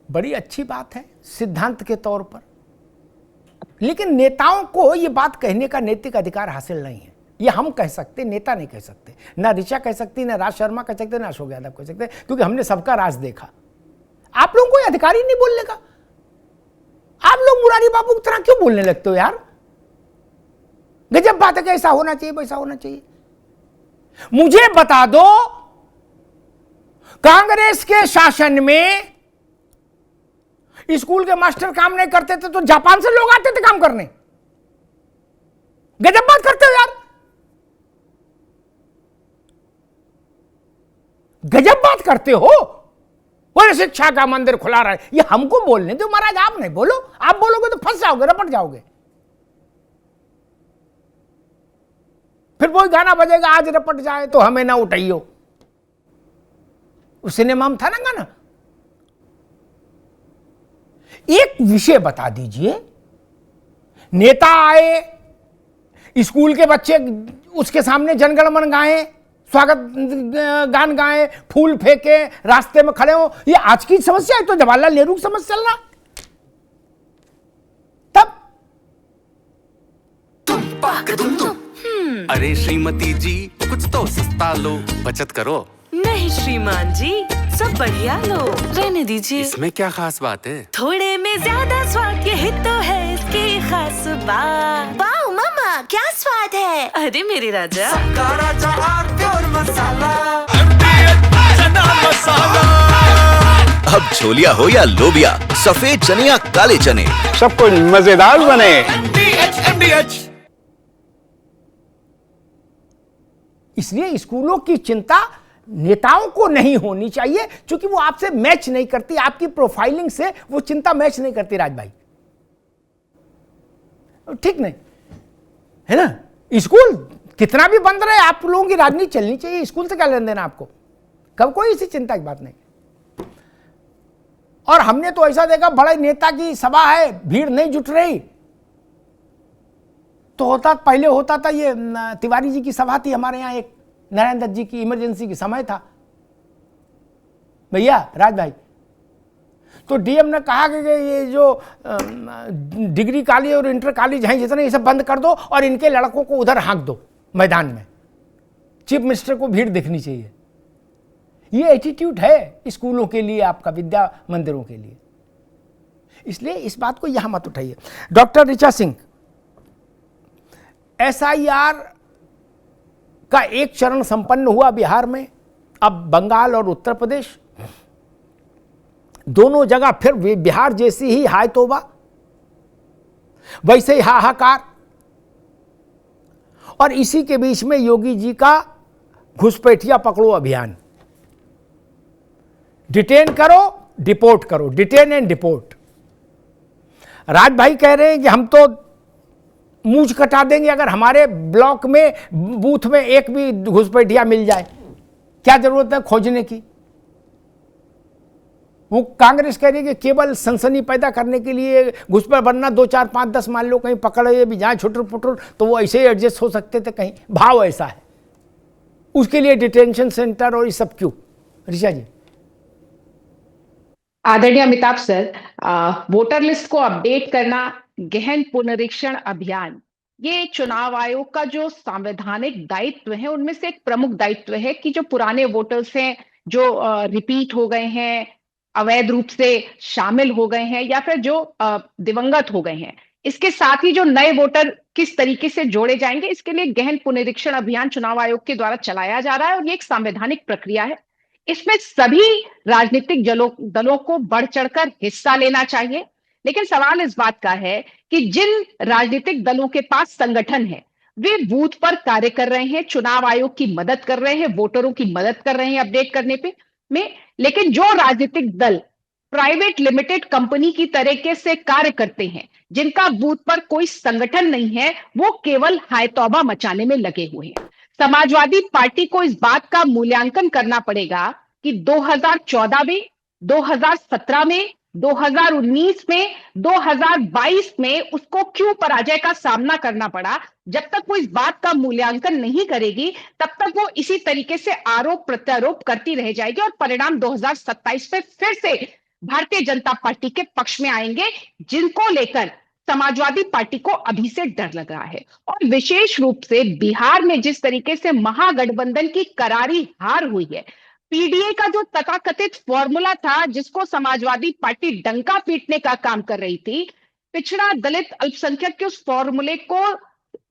बड़ी अच्छी बात है सिद्धांत के तौर पर, लेकिन नेताओं को ये बात कहने का नैतिक अधिकार हासिल नहीं है। ये हम कह सकते, नेता नहीं कह सकते, ना ऋचा कह सकती, ना राज शर्मा कह सकते, ना अशोक यादव कह सकते, क्योंकि हमने सबका राज देखा। आप लोगों को अधिकार ही नहीं बोलने का। आप लोग मुरारी बाबू की तरह क्यों बोलने लगते हो यार? गजब बात है कि ऐसा होना चाहिए, वैसा होना चाहिए। मुझे बता दो, कांग्रेस के शासन में स्कूल के मास्टर काम नहीं करते थे तो जापान से लोग आते थे काम करने। गजब बात करते हो यार, गजब बात करते हो। बोले शिक्षा का मंदिर खुला रहा है, ये हमको बोलने दो महाराज, आप नहीं बोलो। आप बोलोगे तो फंस जाओगे, रपट जाओगे। फिर वही गाना बजेगा, आज रपट जाए तो हमें ना उठाइयो। उस सिनेमा में था ना गाना। एक विषय बता दीजिए, नेता आए, स्कूल के बच्चे उसके सामने जनगण मन गाए, स्वागत गान गाए, फूल फेंके, रास्ते में खड़े हो, ये आज की समस्या है तो जवाहरलाल नेहरू की समझ चलना। तब अरे श्रीमती जी कुछ तो सस्ता लो, बचत करो। नहीं श्रीमान जी, सब बढ़िया लो, रहने दीजिए। इसमें क्या खास बात है? थोड़े में ज्यादा स्वाद, यही तो है इसकी खास बात। वाओ मामा, क्या स्वाद है। अरे मेरे राजा, राजा प्योर मसाला। अब छोलिया हो या लोबिया, सफेद चने या काले चने, सब कुछ मजेदार बने। इसलिए स्कूलों की चिंता नेताओं को नहीं होनी चाहिए, क्योंकि वो आपसे मैच नहीं करती, आपकी प्रोफाइलिंग से वो चिंता मैच नहीं करती। राज भाई ठीक नहीं है ना? स्कूल कितना भी बंद रहे, आप लोगों की राजनीति चलनी चाहिए। स्कूल से क्या लेन देना आपको? कब कोई इसी चिंता की बात नहीं। और हमने तो ऐसा देखा, बड़े नेता की सभा है, भीड़ नहीं जुट रही तो होता, पहले होता था ये तिवारी जी की सभा थी हमारे यहाँ, एक नारायण दत्त जी की इमरजेंसी की समय था भैया राज भाई, तो डीएम ने कहा कि ये जो डिग्री कॉलेज और इंटर कॉलेज हैं जितने, ये सब बंद कर दो और इनके लड़कों को उधर हाँक दो मैदान में। चीफ मिनिस्टर को भीड़ दिखनी चाहिए। ये एटीट्यूड है स्कूलों के लिए, आपका विद्या मंदिरों के लिए। इसलिए इस बात को यहां मत उठाइए। डॉक्टर ऋचा सिंह, एसआईआर का एक चरण संपन्न हुआ बिहार में, अब बंगाल और उत्तर प्रदेश दोनों जगह फिर बिहार जैसी ही हाय तौबा, वैसे ही हाहाकार। और इसी के बीच में योगी जी का घुसपैठिया पकड़ो अभियान, डिटेन करो डिपोर्ट करो, डिटेन एंड डिपोर्ट। राज भाई कह रहे हैं कि हम तो मूंछ कटा देंगे अगर हमारे ब्लॉक में, बूथ में एक भी घुसपैठिया मिल जाए। क्या जरूरत है खोजने की? वो कांग्रेस कह रही है कि केवल सनसनी पैदा करने के लिए घुसपैठ बनना, 2 4 5 10 मान लो कहीं पकड़े भी जाए छुटर पुटर तो वो ऐसे ही एडजस्ट हो सकते थे, कहीं भाव ऐसा है, उसके लिए डिटेंशन सेंटर और ये सब क्यों? ऋचा जी। आदरणीय अमिताभ सर, वोटर लिस्ट को अपडेट करना, गहन पुनरीक्षण अभियान, ये चुनाव आयोग का जो संवैधानिक दायित्व है उनमें से एक प्रमुख दायित्व है कि जो पुराने वोटर्स हैं, जो रिपीट हो गए हैं, अवैध रूप से शामिल हो गए हैं, या फिर जो दिवंगत हो गए हैं, इसके साथ ही जो नए वोटर किस तरीके से जोड़े जाएंगे, इसके लिए गहन पुनरीक्षण अभियान चुनाव आयोग के द्वारा चलाया जा रहा है। और ये एक संवैधानिक प्रक्रिया है, इसमें सभी राजनीतिक दलों को बढ़ चढ़कर हिस्सा लेना चाहिए। लेकिन सवाल इस बात का है कि जिन राजनीतिक दलों के पास संगठन है, वे बूथ पर कार्य कर रहे हैं, चुनाव आयोग की मदद कर रहे हैं, वोटरों की मदद कर रहे हैं अपडेट करने पे में, लेकिन जो राजनीतिक दल प्राइवेट लिमिटेड कंपनी की तरीके से कार्य करते हैं, जिनका बूथ पर कोई संगठन नहीं है, वो केवल हाय तौबा मचाने में लगे हुए हैं। समाजवादी पार्टी को इस बात का मूल्यांकन करना पड़ेगा कि 2014 में, 2017 में, 2019 में, 2022 में उसको क्यों पराजय का सामना करना पड़ा। जब तक वो इस बात का मूल्यांकन नहीं करेगी, तब तक वो इसी तरीके से आरोप प्रत्यारोप करती रह जाएगी और परिणाम 2027 में फिर से भारतीय जनता पार्टी के पक्ष में आएंगे, जिनको लेकर समाजवादी पार्टी को अभी से डर लग रहा है। और विशेष रूप से बिहार में जिस तरीके से महागठबंधन की करारी हार हुई है, पीडीए का जो तथाकथित फॉर्मूला था जिसको समाजवादी पार्टी डंका पीटने का काम कर रही थी, पिछड़ा दलित अल्पसंख्यक के उस फॉर्मूले को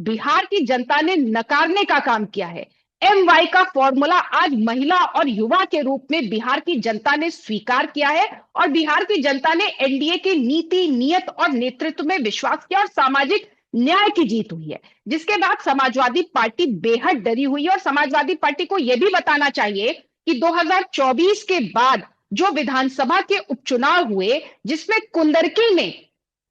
बिहार की जनता ने नकारने का काम किया है। MY का फॉर्मूला आज महिला और युवा के रूप में बिहार की जनता ने स्वीकार किया है और बिहार की जनता ने एनडीए की नीति, नियत और नेतृत्व में विश्वास किया और सामाजिक न्याय की जीत हुई है, जिसके बाद समाजवादी पार्टी बेहद डरी हुई है। और समाजवादी पार्टी को यह भी बताना चाहिए कि 2024 के बाद जो विधानसभा के उपचुनाव हुए, जिसमें कुंदरकी में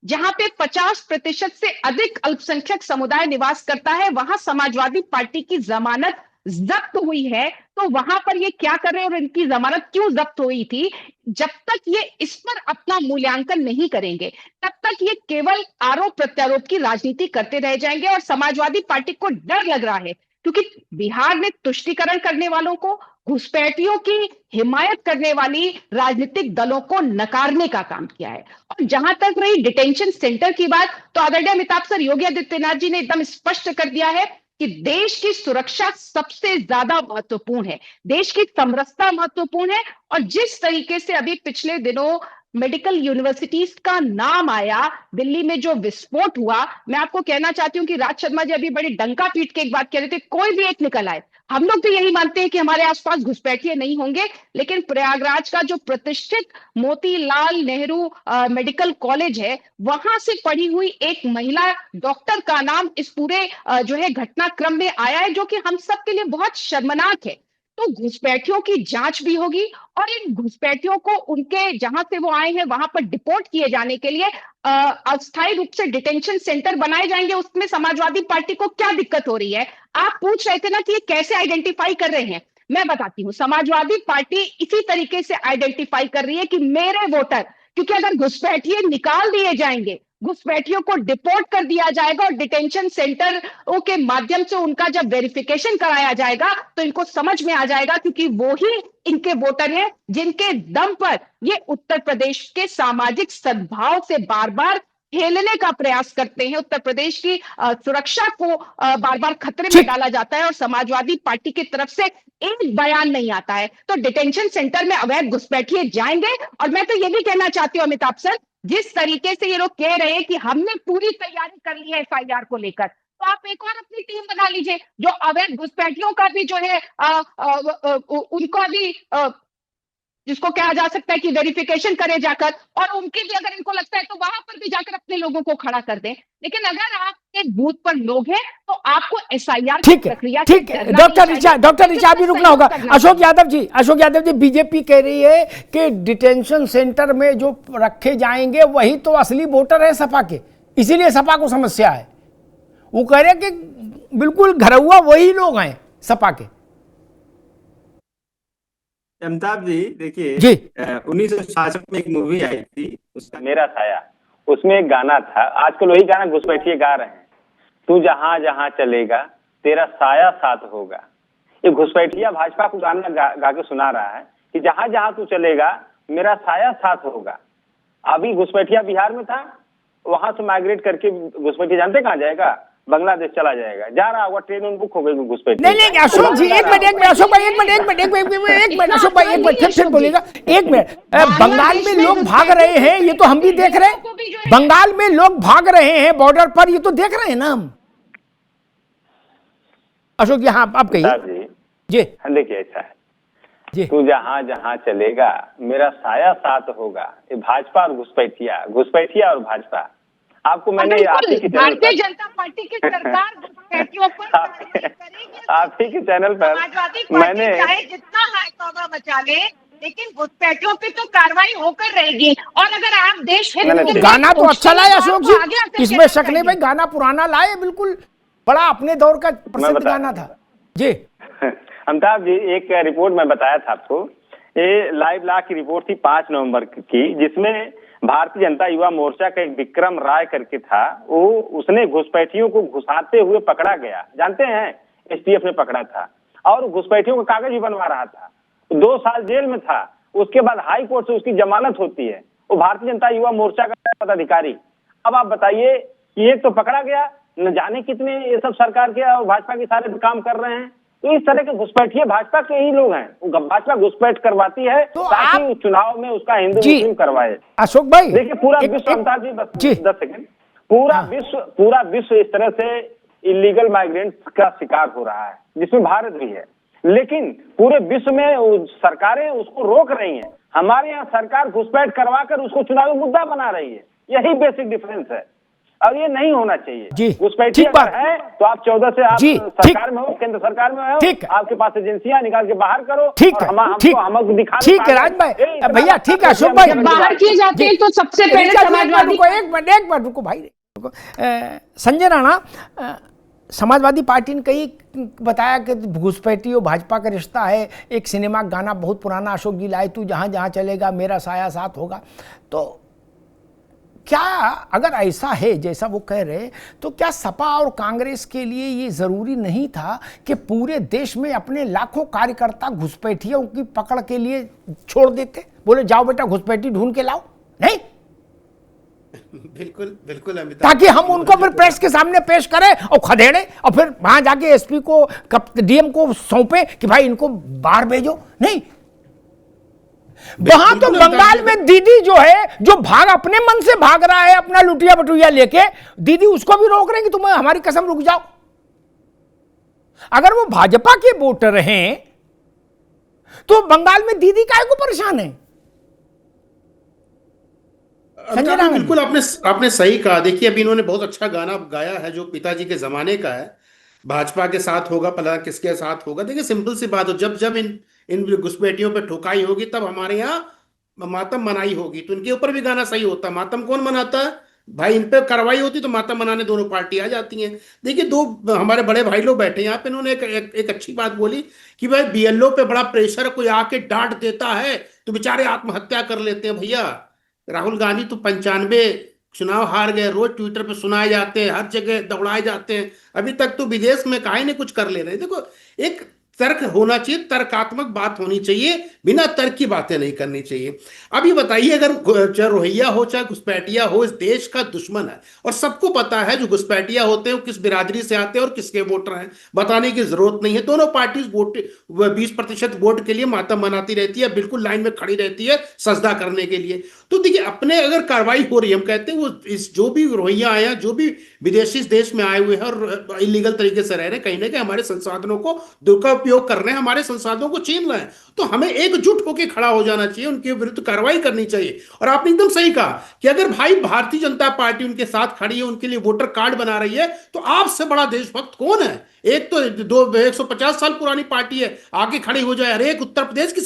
जहां पे 50% से अधिक अल्पसंख्यक समुदाय निवास करता है, वहां समाजवादी पार्टी की जमानत जब्त हुई है। तो वहां पर ये क्या कर रहे हैं और इनकी जमानत क्यों जब्त हुई थी, जब तक ये इस पर अपना मूल्यांकन नहीं करेंगे, तब तक ये केवल आरोप प्रत्यारोप की राजनीति करते रह जाएंगे। और समाजवादी पार्टी को डर लग रहा है क्योंकि बिहार ने तुष्टीकरण करने वालों को, घुसपैठियों की हिमायत करने वाली राजनीतिक दलों को नकारने का काम किया है। और जहां तक रही डिटेंशन सेंटर की बात, तो आदरणीय अमिताभ सर, योगी आदित्यनाथ जी ने एकदम स्पष्ट कर दिया है कि देश की सुरक्षा सबसे ज्यादा महत्वपूर्ण है, देश की समरसता महत्वपूर्ण है। और जिस तरीके से अभी पिछले दिनों मेडिकल यूनिवर्सिटीज का नाम आया, दिल्ली में जो विस्फोट हुआ, मैं आपको कहना चाहती हूं कि राज शर्मा जी अभी बड़ी डंका पीट के एक बात कह रहे थे, कोई भी एक निकल आए। हम लोग तो यही मानते हैं कि हमारे आसपास घुसपैठिए नहीं होंगे, लेकिन प्रयागराज का जो प्रतिष्ठित मोतीलाल नेहरू मेडिकल कॉलेज है, वहां से पढ़ी हुई एक महिला डॉक्टर का नाम इस पूरे जो है घटनाक्रम में आया है, जो कि हम सब के लिए बहुत शर्मनाक है। तो घुसपैठियों की जांच भी होगी और इन घुसपैठियों को उनके जहां से वो आए हैं वहां पर डिपोर्ट किए जाने के लिए अस्थायी रूप से डिटेंशन सेंटर बनाए जाएंगे। उसमें समाजवादी पार्टी को क्या दिक्कत हो रही है? आप पूछ रहे थे ना कि ये कैसे आइडेंटिफाई कर रहे हैं, मैं बताती हूँ। समाजवादी पार्टी इसी तरीके से आइडेंटिफाई कर रही है कि मेरे वोटर, क्योंकि अगर घुसपैठिए निकाल दिए जाएंगे, घुसपैठियों को डिपोर्ट कर दिया जाएगा और डिटेंशन सेंटरों के माध्यम से उनका जब वेरिफिकेशन कराया जाएगा तो इनको समझ में आ जाएगा, क्योंकि वो ही इनके वोटर हैं जिनके दम पर ये उत्तर प्रदेश के सामाजिक सद्भाव से बार बार खेलने का प्रयास करते हैं। उत्तर प्रदेश की सुरक्षा को बार बार खतरे में डाला जाता है और समाजवादी पार्टी की तरफ से एक बयान नहीं आता है। तो डिटेंशन सेंटर में अवैध घुसपैठिए जाएंगे। और मैं तो ये भी कहना चाहती हूँ अमिताभ सर, जिस तरीके से ये लोग कह रहे हैं कि हमने पूरी तैयारी कर ली है FIR को लेकर, तो आप एक और अपनी टीम बना लीजिए जो अवैध घुसपैठियों का भी जो है उनका भी जिसको कहा जा सकता है कि वेरिफिकेशन करे जाकर, और उनके भी अगर इनको लगता है तो वहां पर भी जाकर अपने लोगों को खड़ा कर दें। लेकिन अगर आपके बूथ पर लोग हैं तो आपको SIR की प्रक्रिया, ठीक है डॉक्टर ऋचा भी रुकना होगा। अशोक यादव जी, बीजेपी कह रही है कि डिटेंशन सेंटर में जो रखे जाएंगे वही तो असली वोटर है सपा के, इसीलिए सपा को समस्या है। वो कह रहे कि बिल्कुल घरौआ वही लोग हैं सपा के। अमिताभ जी देखिए, 1966 में एक मूवी आई थी, उसका मेरा साया, उसमें एक गाना था, आजकल वही गाना घुसपैठिए गा रहे हैं, तू जहां जहां चलेगा तेरा साया साथ होगा। ये घुसपैठिया भाजपा को गाना गा के सुना रहा है कि जहां जहां तू चलेगा मेरा साया साथ होगा। अभी घुसपैठिया बिहार में था, वहां से माइग्रेट करके घुसपैठिया जानते कहाँ जाएगा? बांग्लादेश चला जाएगा, जा रहा होगा, ट्रेन उन बुक हो गई घुसपैठिया। नहीं अशोक जी, एक मिनट अशोक भाई, एक मिनट अशोक भाई, एक मिनट फिर बोलेगा, एक मिनट। बंगाल में लोग भाग रहे हैं, ये तो हम भी देख रहे हैं। बंगाल में लोग भाग रहे हैं बॉर्डर पर, ये तो देख रहे हैं ना हम। अशोक जी, हाँ आप कहिए जी। देखिए ऐसा है, तू जहां जहां चलेगा मेरा साया साथ होगा। ये भाजपा और घुसपैठिया और भाजपा। आपको मैंने भारतीय जनता पार्टी की सरकार घुसपैठियों पर आप ही के चैनल पर मैंने जितना हायतौबा मचा ले, लेकिन घुसपैठियों पे तो कार्रवाई होकर रहेगी। और अगर आप देश गाना तो अच्छा लाए अशोक जी, इसमें शक नहीं भाई, गाना पुराना लाए, बिल्कुल बड़ा अपने दौर का प्रसिद्ध गाना था जी। अमिताभ जी, एक रिपोर्ट मैं बताया था आपको, ये लाइव ला की रिपोर्ट थी 5 नवंबर की, जिसमें भारतीय जनता युवा मोर्चा का एक विक्रम राय करके था, वो उसने घुसपैठियों को घुसाते हुए पकड़ा गया, जानते हैं, STF ने पकड़ा था और घुसपैठियों का कागज भी बनवा रहा था। 2 साल जेल में था, उसके बाद हाई कोर्ट से उसकी जमानत होती है। वो भारतीय जनता युवा मोर्चा का पदाधिकारी। अब आप बताइए कि एक तो पकड़ा गया, न जाने कितने ये सब सरकार के और भाजपा के सारे काम कर रहे हैं। तो इस तरह के घुसपैठिए भाजपा के ही लोग हैं। वो भाजपा घुसपैठ करवाती है तो ताकि चुनाव में उसका हिंदू मुस्लिम करवाए। अशोक भाई देखिए पूरा विश्व, अमिताभ जी बस 10 सेकंड, पूरा विश्व इस तरह से इलीगल माइग्रेंट्स का शिकार हो रहा है, जिसमें भारत भी है। लेकिन पूरे विश्व में सरकारें उसको रोक रही हैं। हमारे यहाँ सरकार घुसपैठ करवाकर उसको चुनावी मुद्दा बना रही है। यही बेसिक डिफरेंस है और ये नहीं होना चाहिए। घुसपैठी अगर है तो आप 14 से आप सरकार में हो, केंद्र सरकार में हो, आपके पास एजेंसियां निकाल के बाहर करो। ठीक है, हमको दिखा। ठीक है राज भाई, भैया ठीक है अशोक भाई, बाहर किए जाते हैं तो सबसे पहले समाजवादी। एक बार रुको भाई। संजय राणा, समाजवादी पार्टी ने कई बताया कि घुसपैठी और भाजपा का रिश्ता है। एक सिनेमा गाना बहुत पुराना अशोक जी लाए, तू जहां जहां चलेगा मेरा साया साथ होगा। तो क्या अगर ऐसा है जैसा वो कह रहे, तो क्या सपा और कांग्रेस के लिए ये जरूरी नहीं था कि पूरे देश में अपने लाखों कार्यकर्ता घुसपैठियों की पकड़ के लिए छोड़ देते, बोले जाओ बेटा घुसपैठी ढूंढ के लाओ? नहीं, बिल्कुल बिल्कुल अमिताभ, ताकि हम उनको फिर प्रेस के सामने पेश करें और खदेड़े और फिर वहां जाके एसपी को डीएम को सौंपे कि भाई इनको बाहर भेजो। नहीं, वहां तो बंगाल में दीदी जो है, जो अपने मन से भाग रहा है अपना लुटिया बटुया लेके, दीदी उसको भी रोक रहे हैं कि तुम हमारी कसम रुक जाओ। अगर वो भाजपा के वोटर हैं तो बंगाल में दीदी काहे को परेशान है? बिल्कुल आपने सही कहा। देखिए अभी इन्होंने बहुत अच्छा गाना गाया है जो पिताजी के जमाने का है, भाजपा के साथ होगा पता किसके साथ होगा। देखिए सिंपल सी बात हो, जब इन घुसपैठियों पे ठोकाई होगी तब हमारे यहाँ मातम मनाई होगी। तो इनके ऊपर भी गाना सही होता। मातम कौन मनाता है भाई? इन पे कार्रवाई होती तो मातम मनाने दोनों पार्टी आ जाती हैं। देखिए दो हमारे बड़े भाई लोग बैठे यहाँ पे, इन्होंने एक अच्छी बात बोली कि भाई बीएलओ पे बड़ा प्रेशर, कोई आके डांट देता है तो बेचारे आत्महत्या कर लेते हैं। भैया राहुल गांधी तो 95 चुनाव हार गए, रोज ट्विटर पे सुनाए जाते हैं, हर जगह दौड़ाए जाते हैं। अभी तक तो विदेश में काहे नहीं कुछ कर ले रहे। देखो एक तर्क होना चाहिए, तर्कात्मक बात होनी चाहिए, बिना तर्क की बातें नहीं करनी चाहिए। अब ये बताइए, अगर चाहे रोहिंग्या हो चाहे घुसपैठिया हो, इस देश का दुश्मन है और सबको पता है जो घुसपैठिया होते हैं वो किस बिरादरी से आते हैं और किसके वोटर हैं, बताने की जरूरत नहीं है। दोनों पार्टी वोट 20% वोट के लिए मातम मनाती रहती है, बिल्कुल लाइन में खड़ी रहती है सजदा करने के लिए। तो देखिए अपने अगर कार्रवाई हो रही है, हम कहते हैं वो इस जो भी रोहिंग्या आए हैं, जो भी विदेशी देश में आए हुए हैं और इलीगल तरीके से रह रहे हैं, कहीं ना कहीं हमारे संसाधनों को दुरुपयोग कर रहे हैं, हमारे संसाधनों को छीन रहे हैं, तो हमें एकजुट होकर खड़ा हो जाना चाहिए, उनके विरुद्ध कार्रवाई करनी चाहिए। और आपने एकदम सही कहा कि अगर भाई भारतीय जनता पार्टी उनके साथ खड़ी है, उनके लिए वोटर कार्ड बना रही है, तो आपसे बड़ा देशभक्त कौन है? एक तो 150 साल पुरानी पार्टी है, आगे खड़ी हो जाए। अरे एक उत्तर प्रदेश की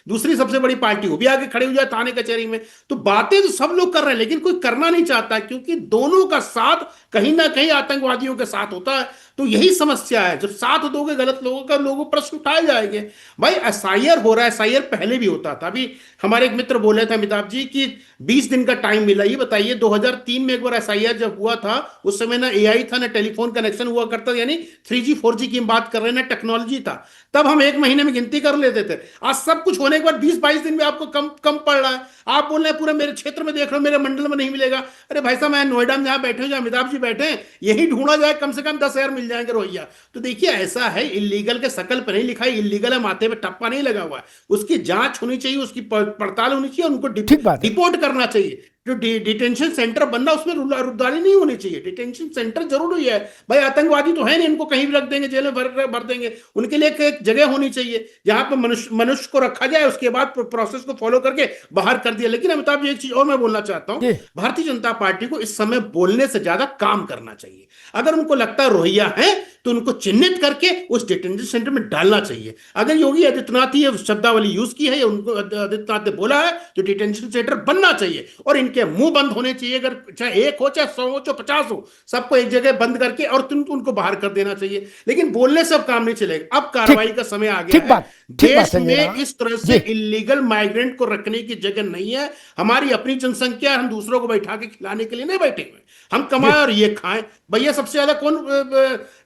दूसरी सबसे बड़ी पार्टी, वो भी आगे खड़ी हो जाए थाने कचहरी में। तो बातें तो सब लोग कर रहे हैं लेकिन कोई करना नहीं चाहता, क्योंकि दोनों का साथ कहीं ना कहीं आतंकवादियों के साथ होता है। तो यही समस्या है, जब साथ दोगे गलत लोगों का, लोगों प्रश्न उठाए जाएंगे। भाई एसआईआर हो रहा है, एसआईआर पहले भी होता था। अभी हमारे एक मित्र बोले थे अमिताभ जी कि 20 दिन का टाइम मिला। ये बताइए 2003 में एक बार एसआईआर जब हुआ था, उस समय ना एआई था ना टेलीफोन कनेक्शन हुआ करता, यानी 3G 4G की बात कर रहे हैं ना टेक्नोलॉजी था। तब हम 1 महीने में गिनती कर लेते थे। आज सब कुछ होने के बाद 20-22 दिन में आपको कम पड़ रहा है। आप बोल रहे हैं पूरे मेरे क्षेत्र में देख लो, मेरे मंडल में नहीं मिलेगा। अरे भाई साहब मैं नोएडा में जहां बैठे हूं, जहां अमिताभ जी बैठे हैं, यही ढूंढा जाए कम से कम 10,000 मिल जाएंगे रोहिंग्या। तो देखिए ऐसा है, इलीगल के शकल पर नहीं लिखा है, इलीगल है, माथे पे टप्पा नहीं लगा हुआ है। उसकी जांच होनी चाहिए, उसकी पड़ताल होनी चाहिए, उनको डिपोर्ट करना चाहिए। जो डिटेंशन सेंटर बनना, उसमें रुदारी नहीं होनी चाहिए। डिटेंशन सेंटर जरूरी है भाई, आतंकवादी तो है नहीं, इनको कहीं भी रख देंगे, जेल में भर देंगे। उनके लिए एक जगह होनी चाहिए जहां पर मनुष्य को रखा जाए, उसके बाद प्रोसेस को फॉलो करके बाहर कर दिया। लेकिन अमिताभ जी एक चीज और मैं बोलना चाहता हूं, भारतीय जनता पार्टी को इस समय बोलने से ज्यादा काम करना चाहिए। अगर उनको लगता है रोहिंग्या है तो उनको चिन्हित करके उस डिटेंशन सेंटर में डालना चाहिए। अगर योगी आदित्यनाथ ही शब्दावली यूज की है या उनको आदित्यनाथ ने बोला है तो डिटेंशन सेंटर बनना चाहिए और इनके मुंह बंद होने चाहिए। अगर चाहे 1 हो, चाहे 100 हो, चाहे 50 हो, सबको एक जगह बंद करके और उनको बाहर कर देना चाहिए। लेकिन बोलने से अब काम नहीं चलेगा। अब कार्रवाई का समय आ गया है। देश में इस तरह से इलीगल माइग्रेंट को रखने की जगह नहीं है। हमारी अपनी जनसंख्या, हम दूसरों को बैठा के खिलाने के लिए नहीं बैठे हुए। हम कमाए और ये खाएं। भैया सबसे ज्यादा कौन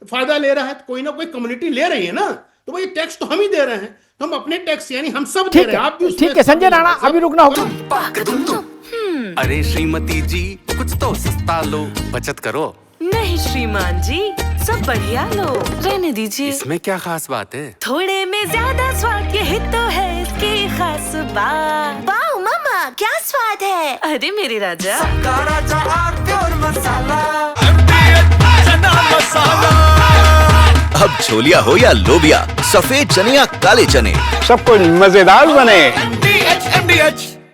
फायदा ले रहा है? कोई ना कोई कम्युनिटी ले रही है ना, तो भाई टैक्स तो हम ही दे रहे हैं। हम अपने टैक्स यानी हम सब दे रहे हैं, आप भी उसमें ठीक है संजय राणा, अभी रुकना होगा। अरे श्रीमती जी कुछ तो सस्ता लो, बचत करो। नहीं श्रीमान जी, सब बढ़िया लो, रहने दीजिए। इसमें क्या खास बात है? थोड़े में ज्यादा स्वाद, यही तो है इसकी खास बात। वाह मामा, क्या स्वाद है। अरे मेरे राजा, अब छोलिया हो या लोबिया, सफेद चने या काले चने, सब कुछ मजेदार बने। MDH